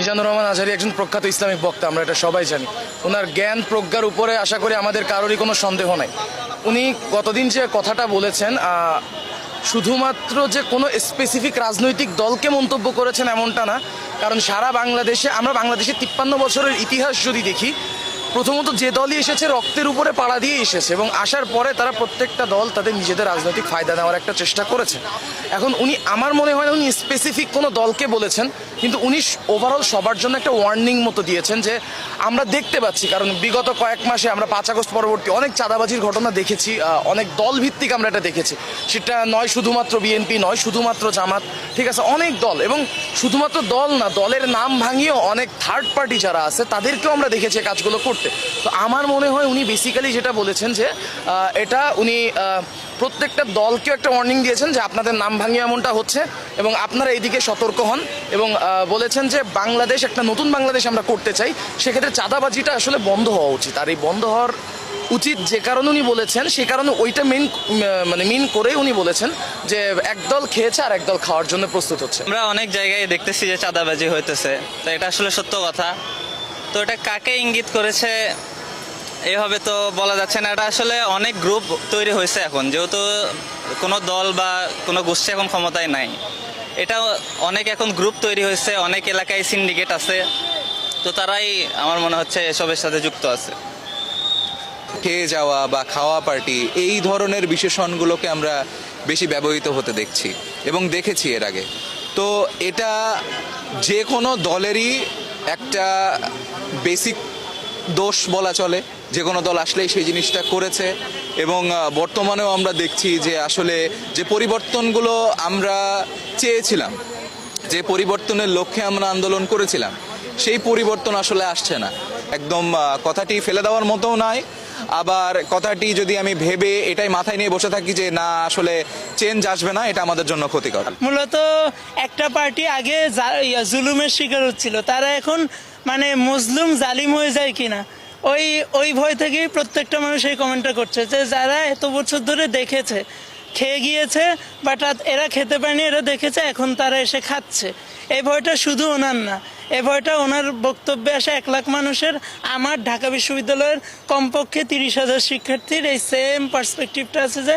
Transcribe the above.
মিজানুর রহমান আজহারী একজন প্রখ্যাত ইসলামিক বক্তা, আমরা এটা সবাই জানি। ওনার জ্ঞান প্রজ্ঞার উপরে আশা করি আমাদের কারোরই কোনো সন্দেহ নাই। উনি গতদিন যে কথাটা বলেছেন, শুধুমাত্র যে কোনো স্পেসিফিক রাজনৈতিক দলকে মন্তব্য করেছেন এমনটা না, কারণ সারা বাংলাদেশে আমরা বাংলাদেশের 53 বছরের ইতিহাস যদি দেখি, প্রথমত যে দলই এসেছে রক্তের উপরে পাড়া দিয়ে এসেছে এবং আসার পরে তারা প্রত্যেকটা দল তাদের নিজেদের রাজনৈতিক ফায়দা নেওয়ার একটা চেষ্টা করেছে। এখন উনি, আমার মনে হয় না উনি স্পেসিফিক কোনো দলকে বলেছেন, কিন্তু উনি ওভারঅল সবার জন্য একটা ওয়ার্নিং মতো দিয়েছেন যে আমরা দেখতে পাচ্ছি, কারণ বিগত কয়েক মাসে আমরা 5 আগস্ট পরবর্তী অনেক চাঁদাবাজির ঘটনা দেখেছি, অনেক দল ভিত্তিক আমরা এটা দেখেছি। সেটা নয় শুধুমাত্র বিএনপি, নয় শুধুমাত্র জামাত, ঠিক আছে, অনেক দল, এবং শুধুমাত্র দল না, দলের নাম ভাঙিয়েও অনেক থার্ড পার্টি যারা আছে তাদেরকেও আমরা দেখেছি কাজগুলো করতে। তো আমার মনে হয় উনি বেসিক্যালি যেটা বলেছেন যে এটা উনি প্রত্যেকটা দলকেও একটা ওয়ার্নিং দিয়েছেন যে আপনাদের নাম ভাঙিয়ে এমনটা হচ্ছে এবং আপনারা এইদিকে সতর্ক হন, এবং বলেছেন যে বাংলাদেশ একটা নতুন বাংলাদেশ আমরা করতে চাই, সেক্ষেত্রে চাঁদাবাজিটা আসলে বন্ধ হওয়া উচিত। আর এই বন্ধ হওয়ার উচিত যে কারণে উনি বলেছেন, সে কারণে ওইটা মিন করে উনি বলেছেন যে একদল খেয়েছে আর একদল খাওয়ার জন্য প্রস্তুত হচ্ছে। আমরা অনেক জায়গায় দেখতেছি যে চাঁদাবাজি হইতেছে, তো এটা আসলে সত্য কথা। তো এটা কাকে ইঙ্গিত করেছে এভাবে তো বলা যাচ্ছে না। এটা আসলে অনেক গ্রুপ তৈরি হয়েছে এখন, যেহেতু কোনো দল বা কোনো গোষ্ঠী এখন ক্ষমতায় নাই, এটা অনেক এখন গ্রুপ তৈরি হয়েছে, অনেক এলাকায় সিন্ডিকেট আছে, তো তারাই আমার মনে হচ্ছে এসবের সাথে যুক্ত আছে। খেয়ে যাওয়া বা খাওয়া পার্টি, এই ধরনের বিশেষণগুলোকে আমরা বেশি ব্যবহৃত হতে দেখছি এবং দেখেছি এর আগে। তো এটা যে কোনো দলেরই একটা বেসিক দোষ বলা চলে, যে কোনো দল আসলেই সেই জিনিসটা করেছে। এবং বর্তমানেও আমরা দেখছি যে আসলে যে পরিবর্তনগুলো আমরা চেয়েছিলাম, যে পরিবর্তনের লক্ষ্যে আমরা আন্দোলন করেছিলাম, সেই পরিবর্তন আসলে আসছে না। একদম কথাটি ফেলে দেওয়ার মতোও নয়, আবার কথাটি যদি আমি ভেবে এটাই মাথায় নিয়ে বসে থাকি যে না আসলে চেঞ্জ আসবে না, এটা আমাদের জন্য ক্ষতিকর। মূলত একটা পার্টি আগে জুলুমের শিকার হচ্ছিল, তারা এখন মানে মজলুম জালিম হয়ে যায় কিনা ওই ভয় থেকেই প্রত্যেকটা মানুষ এই কমেন্টটা করছে যে যারা এত বছর ধরে দেখেছে, খেয়ে গিয়েছে, বাট এরা খেতে পায়নি, এরা দেখেছে, এখন তারা এসে খাচ্ছে। এই ভয়টা শুধু ওনার না, এই ভয়টা ওনার বক্তব্যে আসে 1 লাখ মানুষের, আমার ঢাকা বিশ্ববিদ্যালয়ের কমপক্ষে 30,000 শিক্ষার্থীর এই সেম পার্সপেক্টিভটা আছে যে